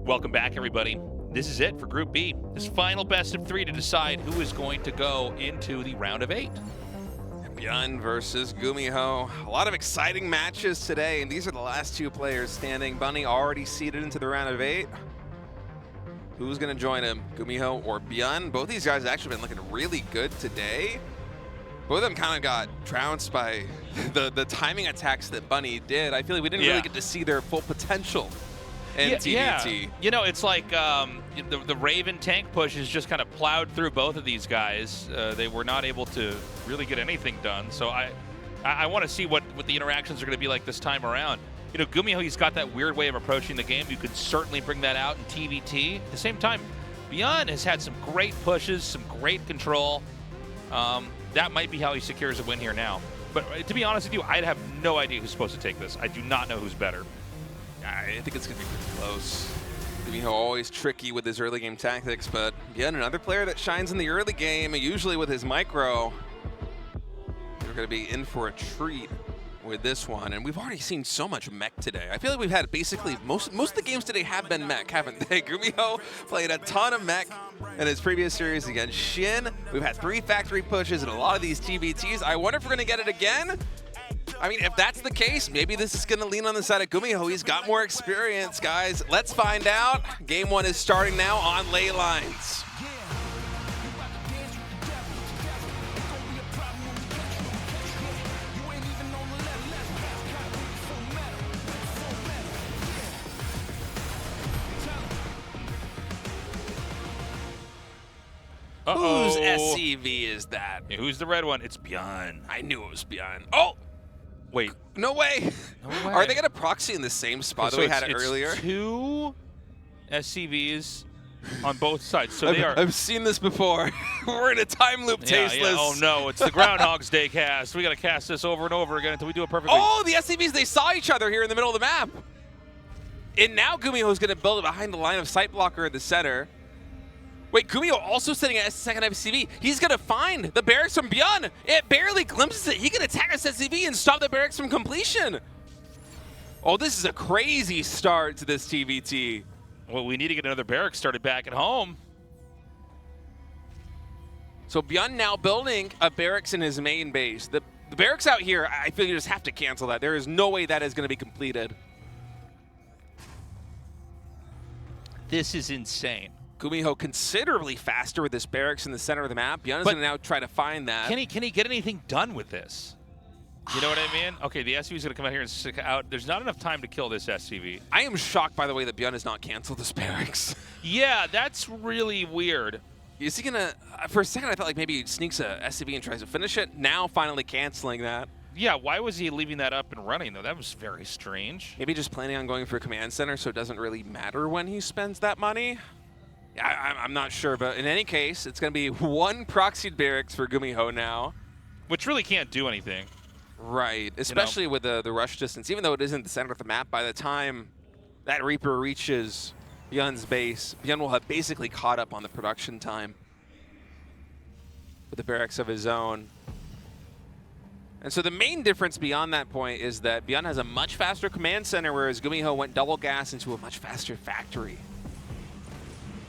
Welcome back, everybody. This is it for Group B. This final best of 3 to decide who is going to go into the round of 8. ByuN versus GuMiho. A lot of exciting matches today, and these are the last 2 players standing. Bunny already seeded into the round of 8. Who's going to join him, GuMiho or ByuN? Both these guys have actually been looking really good today. Both of them kind of got trounced by the timing attacks that Bunny did. I feel like we didn't really get to see their full potential. Yeah, you know, it's like the Raven tank push has just kind of plowed through both of these guys. They were not able to really get anything done. So I want to see what the interactions are going to be like this time around. You know, GuMiho, he's got that weird way of approaching the game. You could certainly bring that out in TVT. At the same time, ByuN has had some great pushes, some great control. That might be how he secures a win here now. But to be honest with you, I'd have no idea who's supposed to take this. I do not know who's better. I think it's going to be pretty close. GuMiho always tricky with his early game tactics, but ByuN, another player that shines in the early game, usually with his micro. We're going to be in for a treat with this one, and we've already seen so much mech today. I feel like we've had basically most of the games today have been mech, haven't they? GuMiho played a ton of mech in his previous series against SHIN. We've had 3 factory pushes in a lot of these TVTs. I wonder if we're going to get it again. I mean, if that's the case, maybe this is going to lean on the side of GuMiho. He's got more experience, guys. Let's find out. Game 1 is starting now on ley lines. Whose SCV is that? Yeah, who's the red one? It's ByuN. I knew it was ByuN. Oh! Wait. No way. No way. Are they going to proxy in the same spot that we had it earlier? 2 SCVs on both sides. So they are. I've seen this before. We're in a time loop, tasteless. Yeah. Oh no, it's the Groundhog's Day cast. We got to cast this over and over again until we do it perfectly. Oh, the SCVs, they saw each other here in the middle of the map. And now GuMiho is going to build it behind the line of sight blocker in the center. Wait, GuMiho also sitting at second SCV. He's going to find the barracks from ByuN. It barely glimpses it. He can attack this SCV and stop the barracks from completion. Oh, this is a crazy start to this TVT. Well, we need to get another barracks started back at home. So ByuN now building a barracks in his main base. The barracks out here, I feel you just have to cancel that. There is no way that is going to be completed. This is insane. GuMiho considerably faster with this barracks in the center of the map. ByuN is going to now try to find that. Can he get anything done with this? You know what I mean? Okay, the SCV is going to come out here and stick out. There's not enough time to kill this SCV. I am shocked, by the way, that ByuN has not canceled this barracks. Yeah, that's really weird. Is he going to... For a second, I thought like maybe he sneaks a SCV and tries to finish it. Now finally canceling that. Yeah, why was he leaving that up and running, though? That was very strange. Maybe just planning on going for a command center, so it doesn't really matter when he spends that money. I'm not sure, but in any case, it's going to be 1 proxied barracks for GuMiho now. Which really can't do anything. Right, especially with the rush distance. Even though it isn't the center of the map, by the time that Reaper reaches ByuN's base, ByuN will have basically caught up on the production time with the barracks of his own. And so the main difference beyond that point is that ByuN has a much faster command center, whereas GuMiho went double gas into a much faster factory.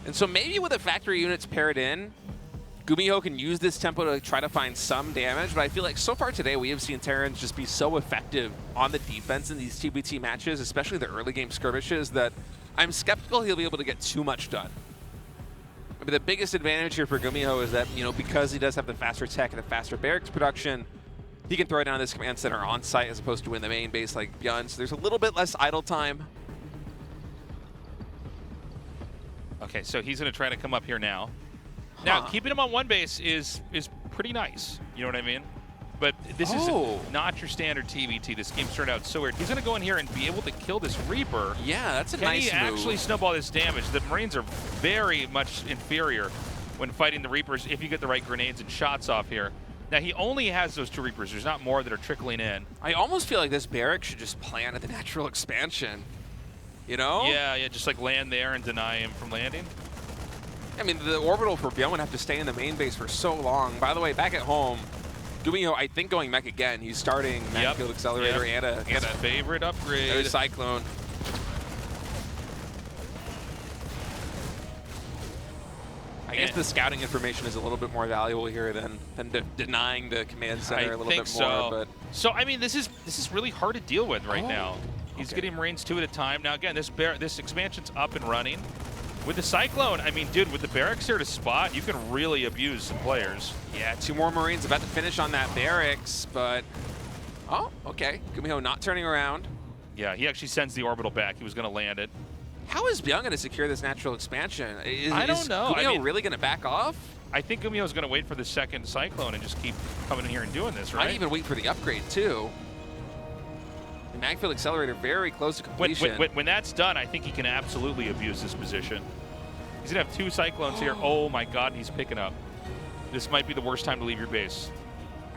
And so maybe with the factory units paired in, GuMiho can use this tempo to try to find some damage, but I feel like so far today we have seen Terrans just be so effective on the defense in these TBT matches, especially the early game skirmishes, that I'm skeptical he'll be able to get too much done. Maybe the biggest advantage here for GuMiho is that, you know, because he does have the faster tech and the faster barracks production, he can throw down this command center on site as opposed to in the main base like ByuN, so there's a little bit less idle time. Okay, so he's going to try to come up here now. Now, keeping him on one base is pretty nice. You know what I mean? But this is not your standard TVT. This game turned out so weird. He's going to go in here and be able to kill this Reaper. Yeah, that's a nice move. Can he actually snowball this damage? The Marines are very much inferior when fighting the Reapers if you get the right grenades and shots off here. Now, he only has those 2 Reapers. There's not more that are trickling in. I almost feel like this barrack should just plant at the natural expansion. You know? Yeah, just like land there and deny him from landing. I mean, the orbital for ByuN would have to stay in the main base for so long. By the way, back at home, GuMiho, I think, going mech again. He's starting Mag Field Accelerator and a favorite upgrade. There's Cyclone. I guess the scouting information is a little bit more valuable here than denying the command center a little bit more. But so I mean, this is really hard to deal with right now. He's getting Marines 2 at a time. Now again, this expansion's up and running. With the Cyclone, I mean, dude, with the barracks here to spot, you can really abuse some players. Yeah, 2 more Marines about to finish on that barracks, but oh, okay. GuMiho not turning around. Yeah, he actually sends the orbital back. He was going to land it. How is ByuN going to secure this natural expansion? I don't know. GuMiho really going to back off? I think GuMiho is going to wait for the second Cyclone and just keep coming in here and doing this, right? Might even wait for the upgrade, too. The Mag Field Accelerator very close to completion. When that's done, I think he can absolutely abuse this position. He's going to have 2 Cyclones here. Oh, my God, he's picking up. This might be the worst time to leave your base.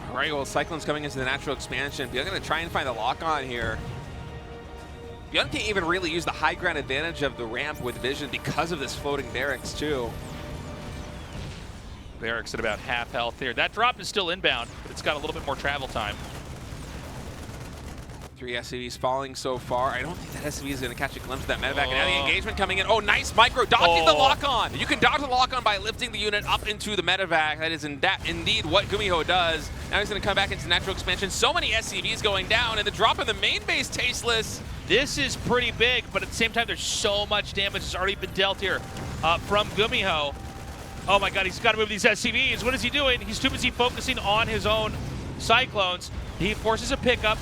All right, well, Cyclone's coming into the natural expansion. ByuN going to try and find the lock-on here. ByuN can't even really use the high ground advantage of the ramp with vision because of this floating barracks, too. Barracks at about half health here. That drop is still inbound, but it's got a little bit more travel time. 3 SCVs falling so far. I don't think that SCV is going to catch a glimpse of that medevac. And now the engagement coming in. Oh, nice micro. Dodging the lock-on. You can dodge the lock-on by lifting the unit up into the medevac. That is indeed what GuMiho does. Now he's going to come back into natural expansion. So many SCVs going down, and the drop in the main base tasteless. This is pretty big, but at the same time, there's so much damage that's already been dealt here from GuMiho. Oh my God, he's got to move these SCVs. What is he doing? He's too busy focusing on his own Cyclones. He forces a pickup.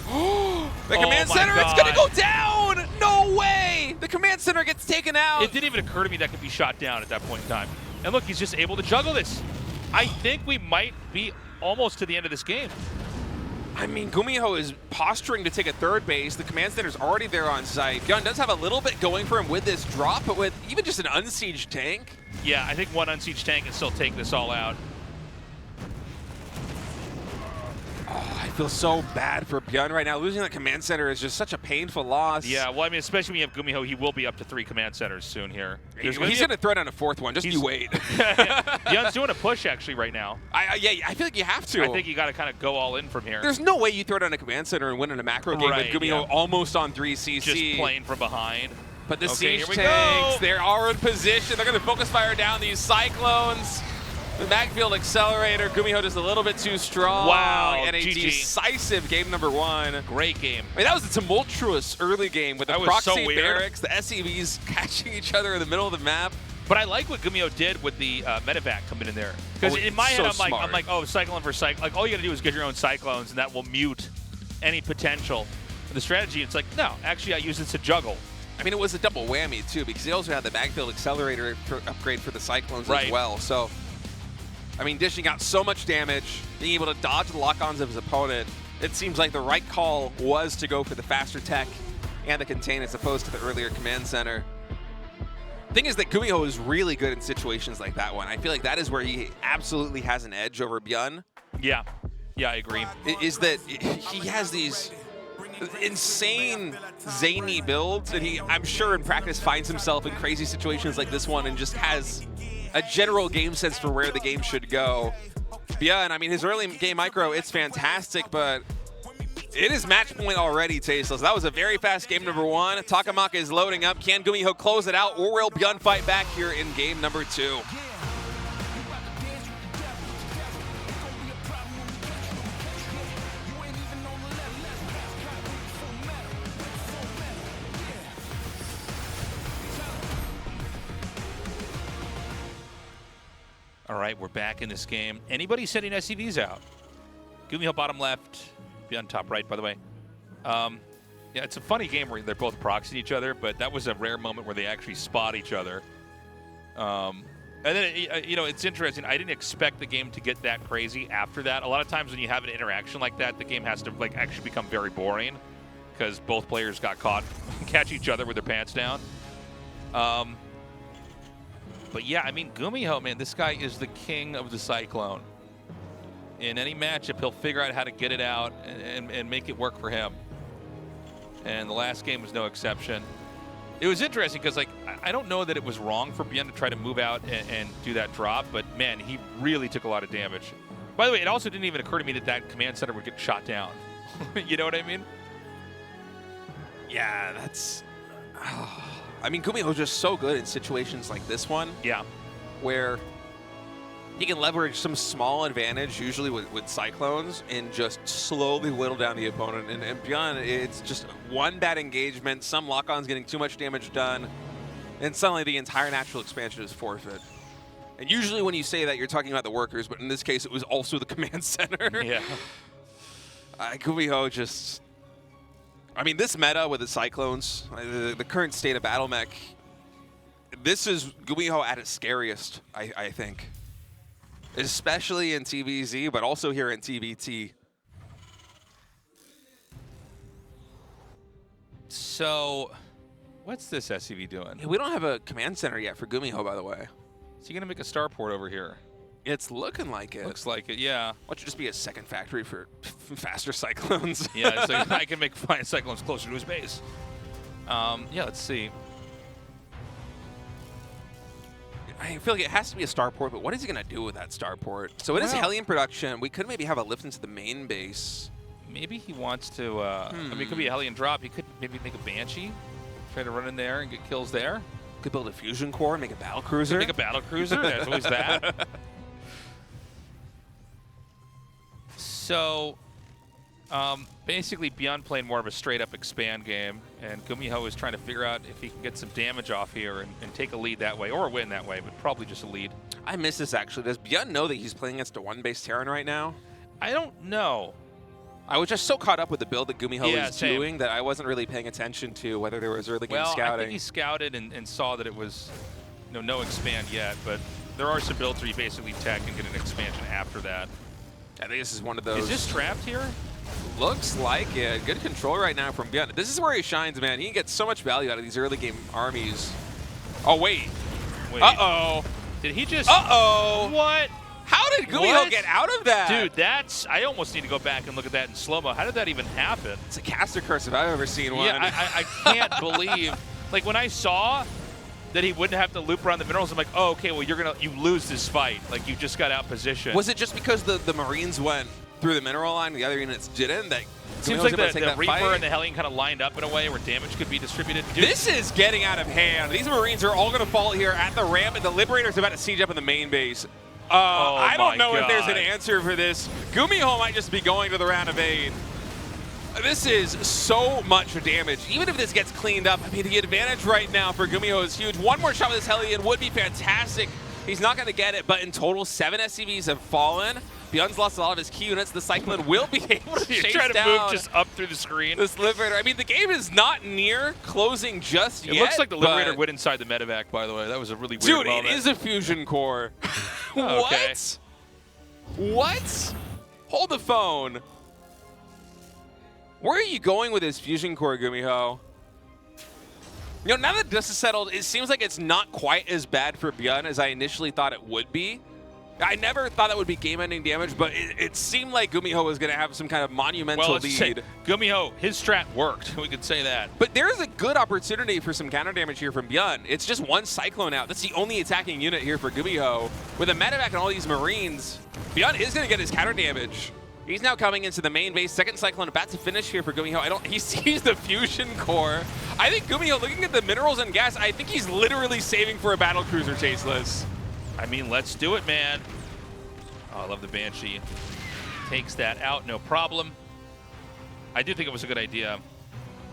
The command center, it's going to go down! No way! The command center gets taken out. It didn't even occur to me that could be shot down at that point in time. And look, he's just able to juggle this. I think we might be almost to the end of this game. I mean, GuMiho is posturing to take a 3rd base. The command center's already there on site. ByuN does have a little bit going for him with this drop, but with even just an unsieged tank. Yeah, I think one unsieged tank can still take this all out. Oh, I feel so bad for ByuN right now. Losing the command center is just such a painful loss. Yeah, well, I mean, especially when you have GuMiho, he will be up to 3 command centers soon here. He's going to throw down a 4th one. Just you wait. ByuN's doing a push, actually, right now. Yeah, I feel like you have to. I think you got to kind of go all in from here. There's no way you throw down a command center and win in a macro game with GuMiho almost on 3 CC. Just playing from behind. But the siege tanks, they are in position. They're going to focus fire down these Cyclones. The Mag Field Accelerator, GuMiho just a little bit too strong. Wow, and a decisive game number 1. Great game. I mean, that was a tumultuous early game with the proxy barracks, the SCVs catching each other in the middle of the map. But I like what GuMiho did with the medevac coming in there. Because in my head, I'm like, oh, Cyclone for Cyclone. Like, all you got to do is get your own Cyclones, and that will mute any potential. For the strategy, it's like, no, actually, I use it to juggle. I mean, it was a double whammy, too, because he also had the Mag Field Accelerator upgrade for the Cyclones as well. So, I mean, dishing out so much damage, being able to dodge the lock-ons of his opponent, it seems like the right call was to go for the faster tech and the contain as opposed to the earlier command center. The thing is that GuMiho is really good in situations like that one. I feel like that is where he absolutely has an edge over ByuN. Yeah, I agree. Is that he has these insane, zany builds, and he, I'm sure in practice, finds himself in crazy situations like this one and just has a general game sense for where the game should go. ByuN, I mean, his early game micro, it's fantastic, but it is match point already, Tasteless. That was a very fast game number 1. Takamaka is loading up. Can GuMiho close it out, or will ByuN fight back here in game number 2? All right, we're back in this game. Anybody setting SCVs out? GuMiho bottom left, ByuN top right, by the way. Yeah, it's a funny game where they're both proxying each other, but that was a rare moment where they actually spot each other. And then, you know, it's interesting. I didn't expect the game to get that crazy after that. A lot of times when you have an interaction like that, the game has to like actually become very boring because both players got caught, catch each other with their pants down. But yeah, I mean, GuMiho, man, this guy is the king of the Cyclone. in any matchup, he'll figure out how to get it out and make it work for him. And the last game was no exception. It was interesting because, like, I don't know that it was wrong for ByuN to try to move out and do that drop, but man, he really took a lot of damage. By the way, it also didn't even occur to me that that command center would get shot down. You know what I mean? Yeah, that's... I mean, GuMiho's just so good in situations like this one. Yeah. Where he can leverage some small advantage, usually with Cyclones, and just slowly whittle down the opponent. And ByuN, it's just one bad engagement, some lock-on's getting too much damage done, and suddenly the entire natural expansion is forfeit. And usually when you say that, you're talking about the workers, but in this case, it was also the command center. Yeah. GuMiho just... I mean, this meta with the Cyclones, the current state of Battle Mech, this is GuMiho at its scariest, I think. Especially in TVZ, but also here in TVT. So, what's this SCV doing? We don't have a command center yet for GuMiho, by the way. Is he going to make a starport over here? It's looking like it. Looks like it, yeah. Why don't you just be a second factory for faster Cyclones? Yeah, so I can make flying Cyclones closer to his base. Yeah, let's see. I feel like it has to be a starport, but what is he going to do with that starport? So it is Hellion production. We could maybe have a lift into the main base. Maybe he wants to, I mean, it could be a Hellion drop. He could maybe make a Banshee, try to run in there and get kills there. Could build a fusion core and make a battle cruiser. Make a battle cruiser, there's always that. So, basically, ByuN playing more of a straight-up expand game, and GuMiho is trying to figure out if he can get some damage off here and take a lead that way, or win that way, but probably just a lead. I miss this, actually. Does ByuN know that he's playing against a one-base Terran right now? I don't know. I was just so caught up with the build that GuMiho was same. doing that I wasn't really paying attention to whether there was early game scouting. I think he scouted and saw that it was no expand yet, but there are some builds where you basically tech and get an expansion after that. I think this is one of those. Is this trapped here? Looks like it. Good control right now from ByuN. This is where he shines, man. He gets so much value out of these early game armies. Oh, wait. Uh-oh. Did he just... Uh-oh. What? How did GuMiho get out of that? Dude, that's... I almost need to go back and look at that in slow-mo. How did that even happen? It's a caster curse if I've ever seen one. Yeah, I can't believe... Like, when I saw that he wouldn't have to loop around the minerals, I'm like, oh, okay, well, you lose this fight. Like, you just got out positioned. Was it just because the Marines went through the mineral line and the other units didn't? That seems like the Reaper and the Hellion kind of lined up in a way where damage could be distributed. Dude. This is getting out of hand. These Marines are all going to fall here at the ramp, and the Liberator's about to siege up in the main base. I don't know if there's an answer for this. GuMiho might just be going to the round of 8. This is so much damage. Even if this gets cleaned up, I mean, the advantage right now for GuMiho is huge. One more shot with this Hellion would be fantastic. He's not going to get it, but in total, 7 SCVs have fallen. ByuN's lost a lot of his key units. The Cyclone will be able to chase try to down move just up through the screen. This Liberator. I mean, the game is not near closing just yet. It looks like the Liberator went inside the medevac, by the way. That was a really weird moment. Dude, it is a fusion core. Oh, okay. What? Hold the phone. Where are you going with this fusion core, GuMiho? You know, now that dust is settled, it seems like it's not quite as bad for ByuN as I initially thought it would be. I never thought that would be game-ending damage, but it seemed like GuMiho was going to have some kind of monumental lead. GuMiho, his strat worked. We could say that. But there's a good opportunity for some counter damage here from ByuN. It's just one Cyclone out. That's the only attacking unit here for GuMiho. With a medevac and all these Marines, ByuN is going to get his counter damage. He's now coming into the main base. Second Cyclone about to finish here for GuMiho. He sees the fusion core. I think GuMiho, looking at the minerals and gas, I think he's literally saving for a battle cruiser tasteless. I mean, let's do it, man. Oh, I love the Banshee. Takes that out, no problem. I do think it was a good idea.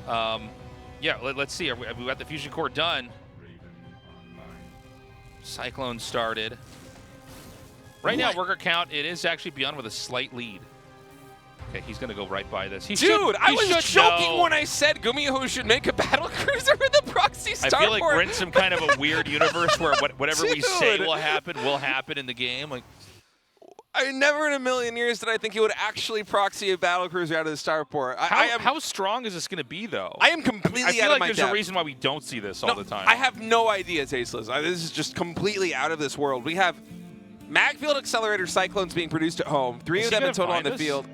Yeah, let's see. We got the fusion core done. Cyclone started. Right now, worker count, it is actually ByuN with a slight lead. Okay, he's going to go right by this. Dude, I was joking when I said GuMiho should make a battle cruiser with a proxy starport. I feel like we're in some kind of a weird universe where whatever we say will happen in the game. Like, I never in a million years did I think he would actually proxy a battle cruiser out of the starport. How strong is this going to be, though? I am completely out of my depth. I feel like there's a reason why we don't see this all the time. I have no idea, Tasteless. This is just completely out of this world. We have Magfield Accelerator Cyclones being produced at home. 3 Is of he them in gonna total on find the us? field.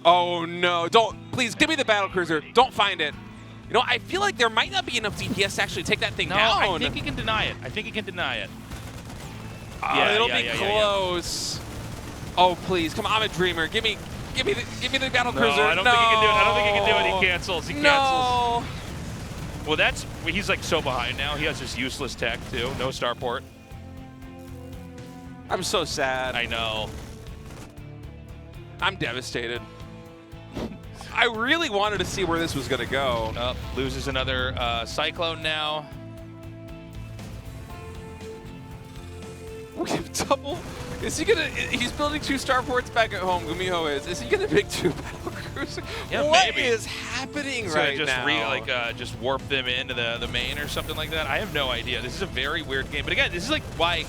Oh no, don't, please give me the battlecruiser. Don't find it. You know, I feel like there might not be enough DPS to actually take that thing No, down. I think he can deny it. I think he can deny it. It'll be close. Oh please, come on, I'm a dreamer. Give me the battlecruiser. No, I don't think he can do it. I don't think he can do it. He cancels. He cancels. Well, he's like so behind now. He has this useless tech too. No starport. I'm so sad. I know. I'm devastated. I really wanted to see where this was going to go. Loses another Cyclone now. We have double. Is he gonna? He's building 2 starports back at home. GuMiho is. Is he gonna pick 2 battlecruisers? Yeah, What maybe. is happening He's right gonna just now? just warp them into the main or something like that. I have no idea. This is a very weird game. But again, this is like why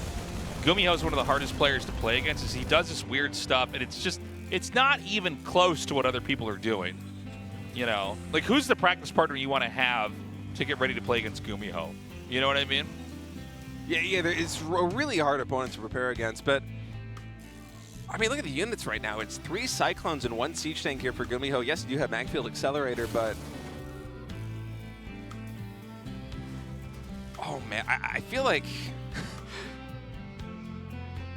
GuMiho is one of the hardest players to play against. Is he does this weird stuff, and it's not even close to what other people are doing. You know, like who's the practice partner you want to have to get ready to play against GuMiho? You know what I mean? Yeah. It's a really hard opponent to prepare against, but. I mean, look at the units right now. It's 3 Cyclones and 1 Siege Tank here for GuMiho. Yes, you do have Magfield Accelerator, but... Oh, man. I feel like...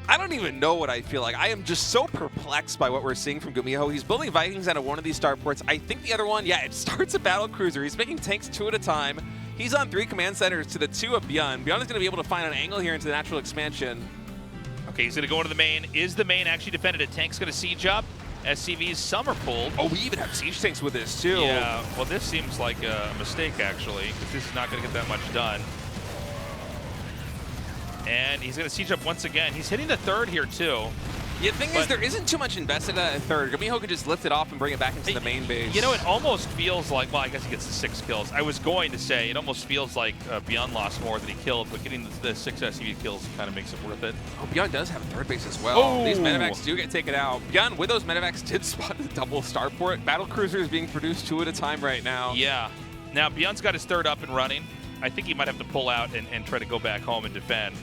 I don't even know what I feel like. I am just so perplexed by what we're seeing from GuMiho. He's building Vikings out of one of these starports. I think the other one, yeah, it starts a battlecruiser. He's making tanks 2 at a time. He's on 3 command centers to the 2 of ByuN. ByuN is going to be able to find an angle here into the natural expansion. Okay, he's going to go into the main. Is the main actually defended? A tank's going to siege up. SCV's some are pulled. Oh, we even have siege tanks with this, too. Yeah, well, this seems like a mistake, actually, because this is not going to get that much done. And he's going to siege up once again. He's hitting the 3rd here, too. Yeah, the thing is, there isn't too much invested at a 3rd. GuMiho could just lift it off and bring it back into the main base. You know, it almost feels like, well, I guess he gets the 6 kills. I was going to say, it almost feels like ByuN lost more than he killed, but getting the 6 SCV kills kind of makes it worth it. Oh, ByuN does have a 3rd base as well. Oh. These medevacs do get taken out. ByuN, with those medevacs, did spot the double starport. Battlecruiser is being produced 2 at a time right now. Yeah. Now, ByuN's got his 3rd up and running. I think he might have to pull out and try to go back home and defend.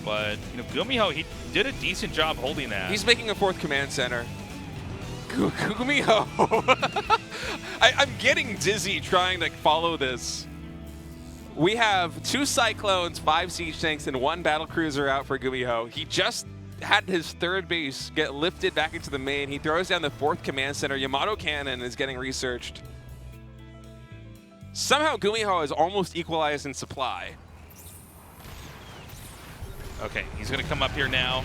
But, you know, GuMiho, he did a decent job holding that. He's making a 4th command center. GuMiho. I'm getting dizzy trying to follow this. We have 2 Cyclones, 5 siege tanks, and 1 battlecruiser out for GuMiho. He just had his 3rd base get lifted back into the main. He throws down the 4th command center. Yamato Cannon is getting researched. Somehow GuMiho is almost equalized in supply. Okay, he's going to come up here now.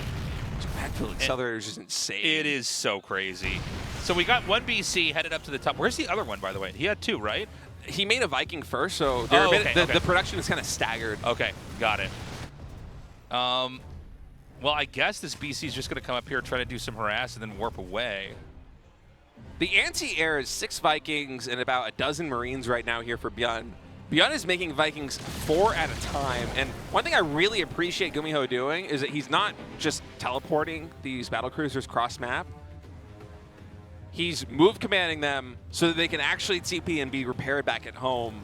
Magfield Accelerator is just insane. It is so crazy. So we got 1 BC headed up to the top. Where's the other one, by the way? He had 2, right? He made a Viking first, so the production is kind of staggered. Okay, got it. Well, I guess this BC is just going to come up here, try to do some harass, and then warp away. The anti-air is 6 Vikings and about a dozen Marines right now here for ByuN. ByuN is making Vikings 4 at a time, and one thing I really appreciate GuMiho doing is that he's not just teleporting these battlecruisers cross-map. He's move commanding them so that they can actually TP and be repaired back at home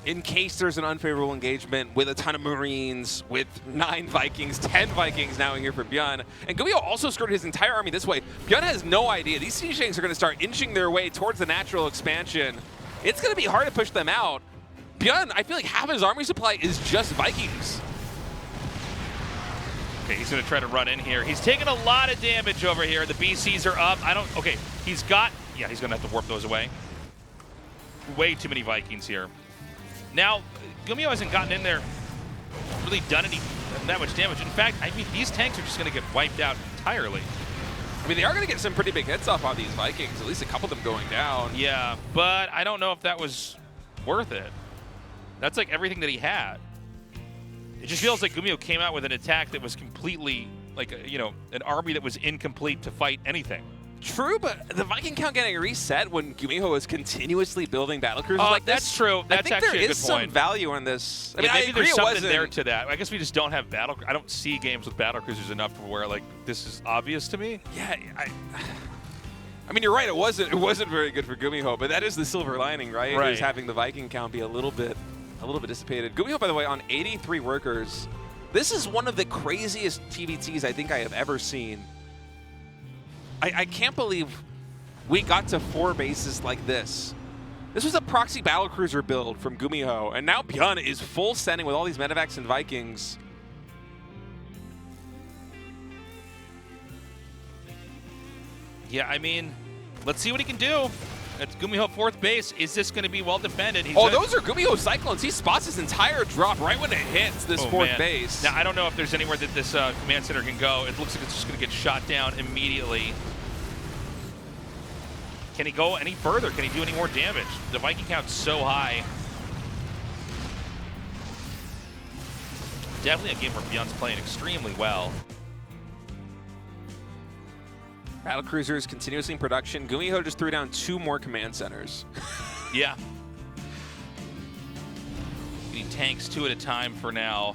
in case there's an unfavorable engagement with a ton of Marines, with 9 Vikings, 10 Vikings now in here for ByuN. And GuMiho also skirted his entire army this way. ByuN has no idea. These siege tanks are going to start inching their way towards the natural expansion. It's going to be hard to push them out. ByuN, I feel like half his army supply is just Vikings. Okay, he's going to try to run in here. He's taking a lot of damage over here. The BCs are up. Okay, he's going to have to warp those away. Way too many Vikings here. Now, GuMiho hasn't gotten in there, really done that much damage. In fact, I mean, these tanks are just going to get wiped out entirely. I mean, they are going to get some pretty big hits off on these Vikings, at least a couple of them going down. Yeah, but I don't know if that was worth it. That's like everything that he had. It just feels like GuMiho came out with an attack that was completely, like, you know, an army that was incomplete to fight anything. True, but the Viking count getting reset when GuMiho is continuously building battlecruisers like this. That's true. That's actually a good point. I think there is some value in this. I mean, maybe I agree there's it something wasn't there to that. I guess we just don't have I don't see games with battlecruisers enough to where, like, this is obvious to me. Yeah, I mean, you're right. It wasn't very good for GuMiho, but that is the silver lining, right? Right. Is having the Viking count be a little bit dissipated. GuMiho, by the way, on 83 workers. This is one of the craziest TVTs I think I have ever seen. I can't believe we got to 4 bases like this. This was a proxy battlecruiser build from GuMiho, and now ByuN is full sending with all these medevacs and Vikings. Yeah, I mean, let's see what he can do. It's GuMiho 4th base. Is this going to be well defended? Those are GuMiho Cyclones. He spots his entire drop right when it hits this 4th base. Now, I don't know if there's anywhere that this command center can go. It looks like it's just going to get shot down immediately. Can he go any further? Can he do any more damage? The Viking count's so high. Definitely a game where ByuN's playing extremely well. Battlecruisers continuously in production. GuMiho just threw down 2 more command centers. Yeah. Getting tanks 2 at a time for now.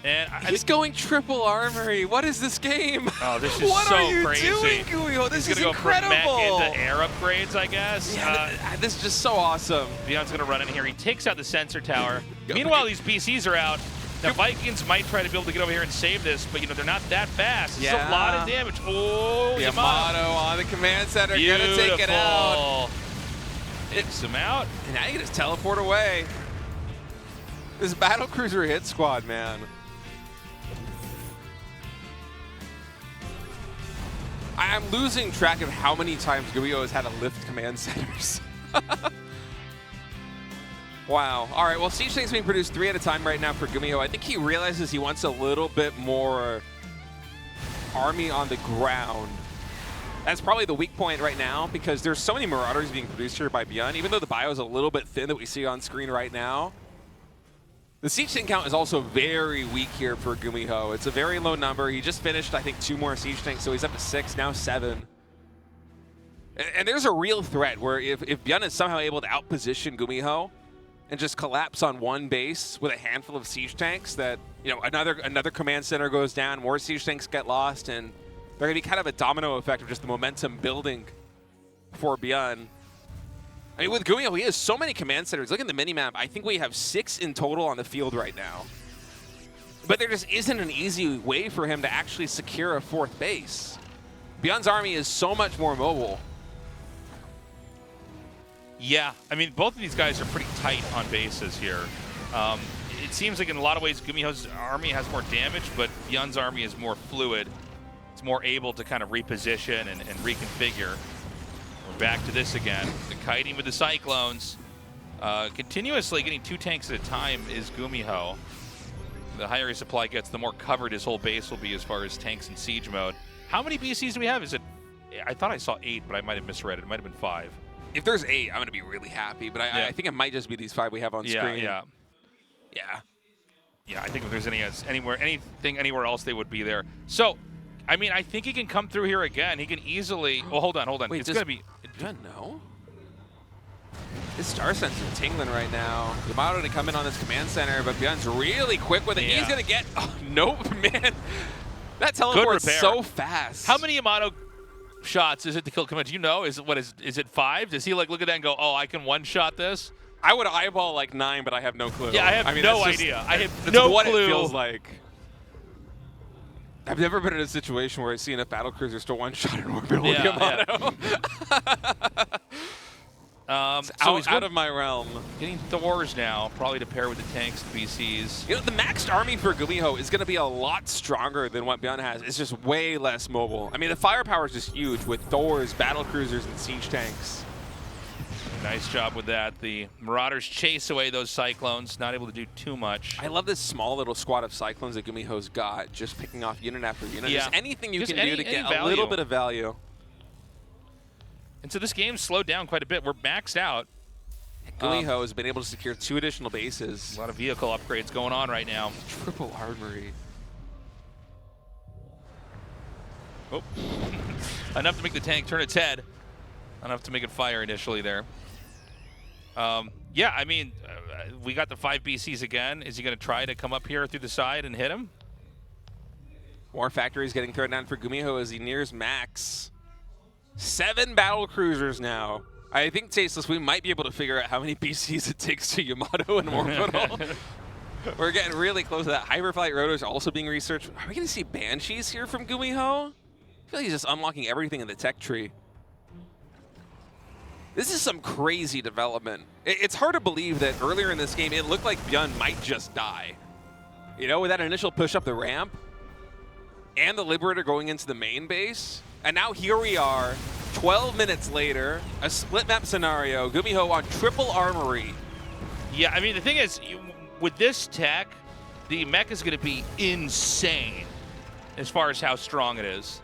And he's going triple armory. What is this game? Oh, this is what so are you crazy. doing, GuMiho? This is incredible. incredible. Go from mech into air upgrades, I guess. Yeah, this is just so awesome. ByuN's going to run in here. He takes out the sensor tower. Meanwhile, these PCs are out. Now, Vikings might try to be able to get over here and save this, but, you know, they're not that fast. It's a lot of damage. Oh, Yamato on the command center. Beautiful. Gonna take it out. Takes him out. And now you can just teleport away. This battlecruiser hit squad, man. I'm losing track of how many times GuMiho has had to lift command centers. Wow. All right, well, Siege Tank's being produced 3 at a time right now for GuMiho. I think he realizes he wants a little bit more army on the ground. That's probably the weak point right now because there's so many Marauders being produced here by ByuN, even though the bio is a little bit thin that we see on screen right now. The Siege Tank count is also very weak here for GuMiho. It's a very low number. He just finished, I think, 2 more Siege Tanks, so he's up to 6, now 7. And there's a real threat where if ByuN is somehow able to outposition GuMiho and just collapse on 1 base with a handful of Siege Tanks, that, you know, another command center goes down, more Siege Tanks get lost, and they're going to be kind of a domino effect of just the momentum building for ByuN. I mean, with GuMiho, he has so many command centers. Look at the minimap. I think we have 6 in total on the field right now. But there just isn't an easy way for him to actually secure a 4th base. ByuN's army is so much more mobile. Yeah, I mean, both of these guys are pretty tight on bases here. It seems like in a lot of ways, GuMiho's army has more damage, but ByuN's army is more fluid. It's more able to kind of reposition and reconfigure. We're back to this again. The kiting with the Cyclones. Continuously getting 2 tanks at a time is GuMiho. The higher his supply gets, the more covered his whole base will be as far as tanks and siege mode. How many BCs do we have? Is it? I thought I saw 8, but I might have misread it. It might have been 5. If there's 8, I'm going to be really happy, but I think it might just be these 5 we have on screen. Yeah. I think if there's anything anywhere else, they would be there. So, I mean, I think he can come through here again. He can easily. Oh, hold on. Wait, it's going to be. No. His Star Sense is tingling right now. Yamato to come in on this command center, but ByuN's really quick with it. Yeah. He's going to get. Oh, nope, man. That teleport's so fast. How many Yamato shots is it to kill command? Do you know? Is it 5? Does he like look at that and go, "Oh, I can one-shot this"? I would eyeball like 9, but I have no clue. Yeah, I have no idea. I have no what clue. It feels like. I've never been in a situation where I see enough battlecruisers to one-shot an orbital with Yamato. So he's out of my realm. Getting Thors now, probably to pair with the tanks, the BCs. You know, the maxed army for GuMiho is going to be a lot stronger than what ByuN has. It's just way less mobile. I mean, the firepower is just huge with Thors, battlecruisers, and siege tanks. Nice job with that. The Marauders chase away those Cyclones, not able to do too much. I love this small little squad of Cyclones that GuMiho's got, just picking off unit after unit. Yeah. Just anything you can do to get a little bit of value. And so this game's slowed down quite a bit. We're maxed out. GuMiho has been able to secure 2 additional bases. A lot of vehicle upgrades going on right now. Triple armory. Oh. Enough to make the tank turn its head. Enough to make it fire initially there. Yeah, I mean, we got the 5 BCs again. Is he going to try to come up here through the side and hit him? More factories getting thrown down for GuMiho as he nears max. 7 battle cruisers now. I think, Tasteless, we might be able to figure out how many BCs it takes to Yamato and Orbital. We're getting really close to that. Hyperflight rotors also being researched. Are we going to see Banshees here from GuMiho? I feel like he's just unlocking everything in the tech tree. This is some crazy development. It's hard to believe that earlier in this game, it looked like ByuN might just die. You know, with that initial push up the ramp and the Liberator going into the main base. And now here we are, 12 minutes later, a split map scenario, GuMiho on triple armory. Yeah, I mean, the thing is, with this tech, the mech is going to be insane as far as how strong it is.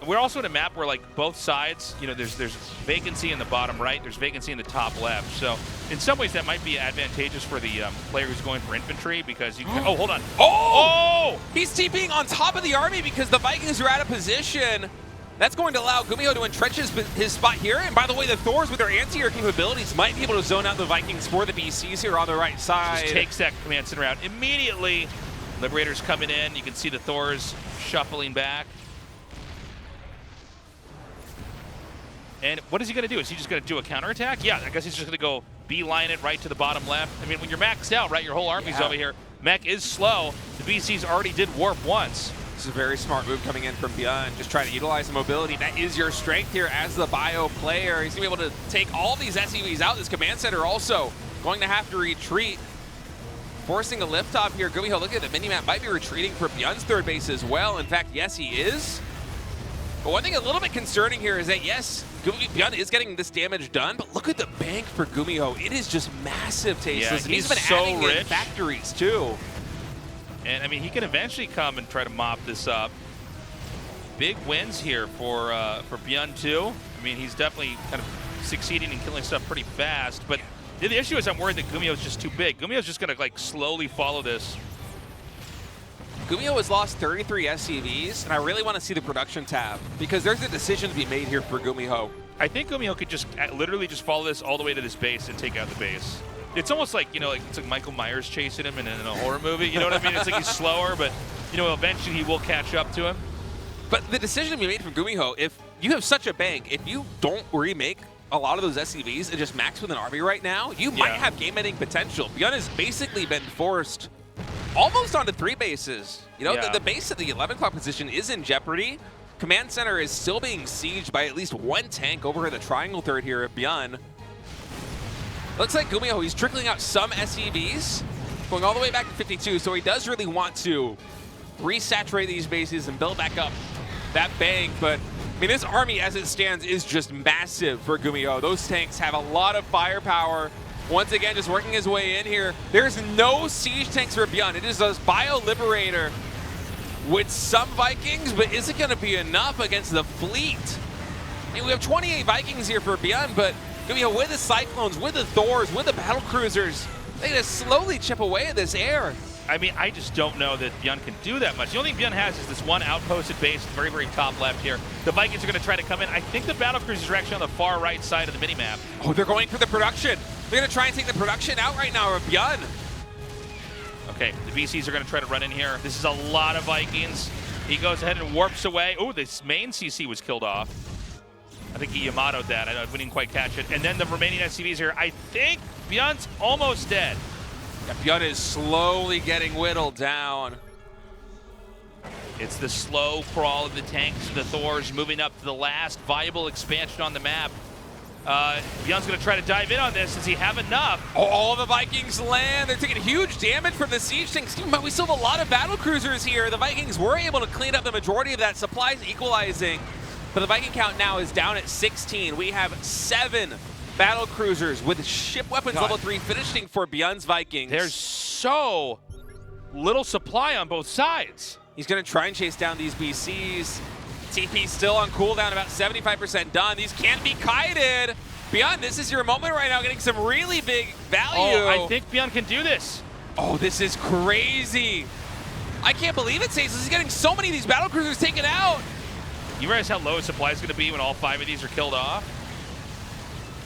We're also in a map where, like, both sides, you know, there's vacancy in the bottom right, there's vacancy in the top left. So in some ways that might be advantageous for the player who's going for infantry because you can, oh, hold on. Oh! He's TPing on top of the army because the Vikings are out of position. That's going to allow GuMiho to entrench his spot here. And by the way, the Thors with their anti-air capabilities might be able to zone out the Vikings for the BCs here on the right side. Just takes that command center out immediately. Liberator's coming in. You can see the Thors shuffling back. And what is he going to do? Is he just going to do a counterattack? Yeah, I guess he's just going to go beeline it right to the bottom left. I mean, when you're maxed out, right, your whole army's over here. Mech is slow. The BCs already did warp once. This is a very smart move coming in from ByuN. Just trying to utilize the mobility. That is your strength here as the bio player. He's going to be able to take all these SCVs out. This command center also going to have to retreat. Forcing a liftoff here. GuMiho, look at the minimap, might be retreating for ByuN's third base as well. In fact, yes, he is. But one thing a little bit concerning here is that, yes, ByuN is getting this damage done, but look at the bank for GuMiho. It is just massive, Tasteless. Yeah, he's been so adding rich. in factories, too. And, I mean, he can eventually come and try to mop this up. Big wins here for ByuN, too. I mean, he's definitely kind of succeeding in killing stuff pretty fast. But the issue is I'm worried that GuMiho is just too big. GuMiho is just going to, like, slowly follow this. GuMiho has lost 33 SCVs, and I really want to see the production tab because there's a decision to be made here for GuMiho. I think GuMiho could just literally just follow this all the way to this base and take out the base. It's almost like, you know, like it's like Michael Myers chasing him in a horror movie. You know what I mean? It's like he's slower, but, you know, eventually he will catch up to him. But the decision to be made from GuMiho, if you have such a bank, if you don't remake a lot of those SCVs and just max with an army right now, you might have game-ending potential. ByuN has basically been forced almost onto 3 bases. You know, the base at the 11 o'clock position is in jeopardy. Command center is still being sieged by at least 1 tank over the triangle third here of ByuN. Looks like GuMiho, he's trickling out some SCVs, going all the way back to 52, so he does really want to resaturate these bases and build back up that bank, but I mean, this army as it stands is just massive for GuMiho. Those tanks have a lot of firepower. Once again, just working his way in here. There's no siege tanks for ByuN. It is a Bio Liberator with some Vikings, but is it going to be enough against the fleet? I mean, we have 28 Vikings here for ByuN, but GuMiho with the Cyclones, with the Thors, with the battle cruisers, they just slowly chip away at this air. I mean, I just don't know that ByuN can do that much. The only thing ByuN has is this one outposted base, very, very top left here. The Vikings are going to try to come in. I think the battle cruisers are actually on the far right side of the minimap. Oh, they're going for the production. They're going to try and take the production out right now of ByuN. Okay, the BCs are going to try to run in here. This is a lot of Vikings. He goes ahead and warps away. Oh, this main CC was killed off. I think he Yamato'd that. We didn't quite catch it. And then the remaining SCVs here. I think ByuN's almost dead. Yeah, ByuN is slowly getting whittled down. It's the slow crawl of the tanks, the Thors moving up to the last viable expansion on the map. ByuN's going to try to dive in on this. Does he have enough? Oh, all the Vikings land. They're taking huge damage from the siege tanks, but we still have a lot of battle cruisers here. The Vikings were able to clean up the majority of that. Supplies equalizing, but the Viking count now is down at 16. We have 7 battle cruisers with ship weapons level 3 finishing for ByuN's Vikings. There's so little supply on both sides. He's going to try and chase down these BCs. TP still on cooldown, about 75% done. These can't be kited. ByuN, this is your moment right now, getting some really big value. Oh, I think ByuN can do this. Oh, this is crazy. I can't believe it, Sace. He's getting so many of these battle cruisers taken out. You realize how low his supply is going to be when all 5 of these are killed off?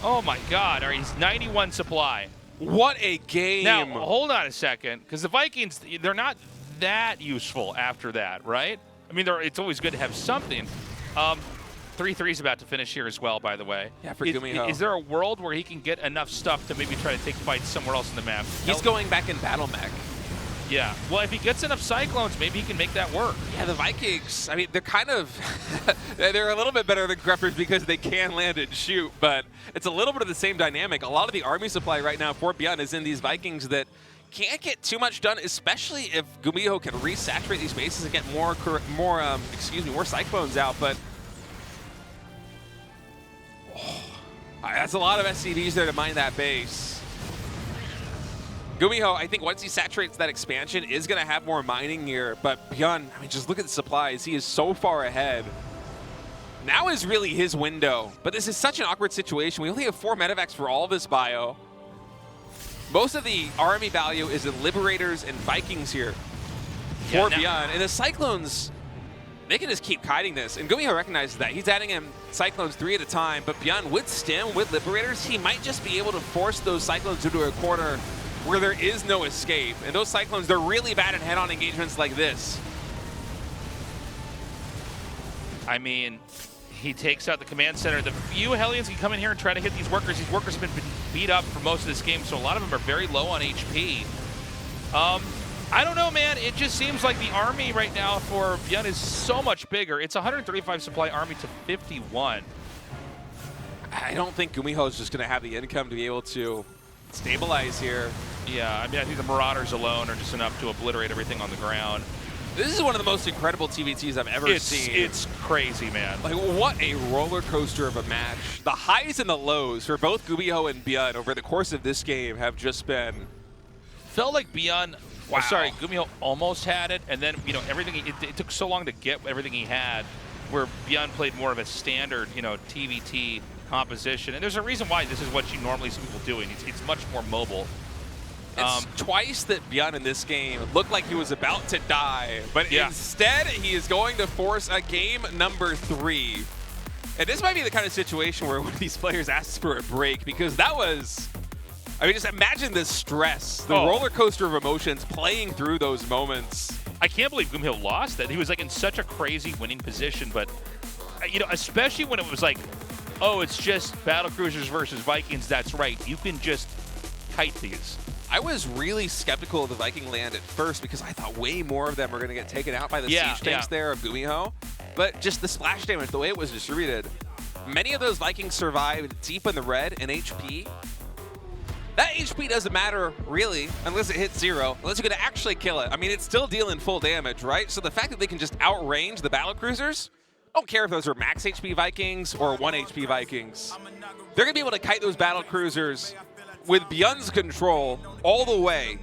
Oh my God, he's 91 supply. What a game. Now, hold on a second, because the Vikings, they're not that useful after that, right? I mean, it's always good to have something. 3-3's about to finish here as well, by the way. Yeah, for GuMiho. Is there a world where he can get enough stuff to maybe try to take fights somewhere else in the map? He's going back in battle mech. Yeah. Well, if he gets enough Cyclones, maybe he can make that work. Yeah, the Vikings, I mean, they're kind of, they're a little bit better than Greffers because they can land and shoot, but it's a little bit of the same dynamic. A lot of the army supply right now for ByuN is in these Vikings that can't get too much done, especially if GuMiho can resaturate these bases and get more Cyclones out, but that's a lot of SCVs there to mine that base. GuMiho, I think once he saturates that expansion, is going to have more mining here. But ByuN, I mean, just look at the supplies. He is so far ahead. Now is really his window. But this is such an awkward situation. We only have 4 medevacs for all of this bio. Most of the army value is in Liberators and Vikings here for ByuN. And the Cyclones, they can just keep kiting this. And GuMiho recognizes that. He's adding in Cyclones 3 at a time. But ByuN, with Stim, with Liberators, he might just be able to force those Cyclones into a corner where there is no escape. And those Cyclones, they're really bad at head-on engagements like this. I mean, he takes out the command center. The few Hellions can come in here and try to hit these workers. These workers have been beat up for most of this game, so a lot of them are very low on HP. I don't know, man. It just seems like the army right now for ByuN is so much bigger. It's 135 supply army to 51. I don't think GuMiho is just going to have the income to be able to stabilize here. Yeah, I mean, I think the Marauders alone are just enough to obliterate everything on the ground. This is one of the most incredible TVTs I've ever seen. It's crazy, man. Like, what a roller coaster of a match. The highs and the lows for both GuMiho and ByuN over the course of this game have just been... Felt like ByuN, wow. Sorry, GuMiho almost had it, and then, you know, everything, it took so long to get everything he had, where ByuN played more of a standard, you know, TVT composition. And there's a reason why this is what you normally see people doing. It's much more mobile. It's twice that ByuN in this game looked like he was about to die, but instead he is going to force a game number 3. And this might be the kind of situation where one of these players asks for a break, because that was, I mean, just imagine the stress, the roller coaster of emotions playing through those moments. I can't believe GuMiho lost that. He was like in such a crazy winning position, but you know, especially when it was like, oh, it's just battlecruisers versus Vikings. That's right. You can just kite these. I was really skeptical of the Viking land at first because I thought way more of them were going to get taken out by the siege tanks there of GuMiho. But just the splash damage, the way it was distributed, many of those Vikings survived deep in the red in HP. That HP doesn't matter, really, unless it hits 0, unless you're going to actually kill it. I mean, it's still dealing full damage, right? So the fact that they can just outrange the battlecruisers, I don't care if those are max HP Vikings or 1 HP Vikings. They're going to be able to kite those battlecruisers with ByuN's control all the way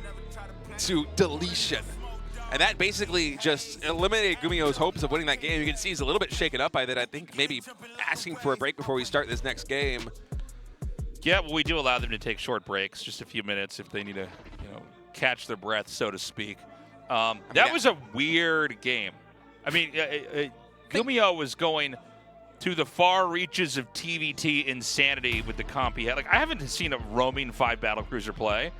to deletion. And that basically just eliminated GuMiho's hopes of winning that game. You can see he's a little bit shaken up by that. I think maybe asking for a break before we start this next game. Yeah, well, we do allow them to take short breaks, just a few minutes if they need to, you know, catch their breath, so to speak. That was a weird game. I mean, GuMiho was going to the far reaches of TVT insanity with the comp he had. Like, I haven't seen a roaming 5 battlecruiser play.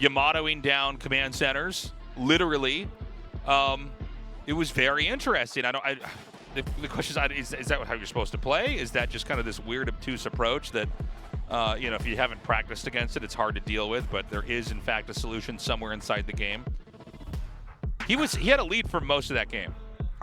Yamatoing down command centers, literally. It was very interesting. The question is that how you're supposed to play? Is that just kind of this weird, obtuse approach that, you know, if you haven't practiced against it, it's hard to deal with, but there is, in fact, a solution somewhere inside the game. He had a lead for most of that game.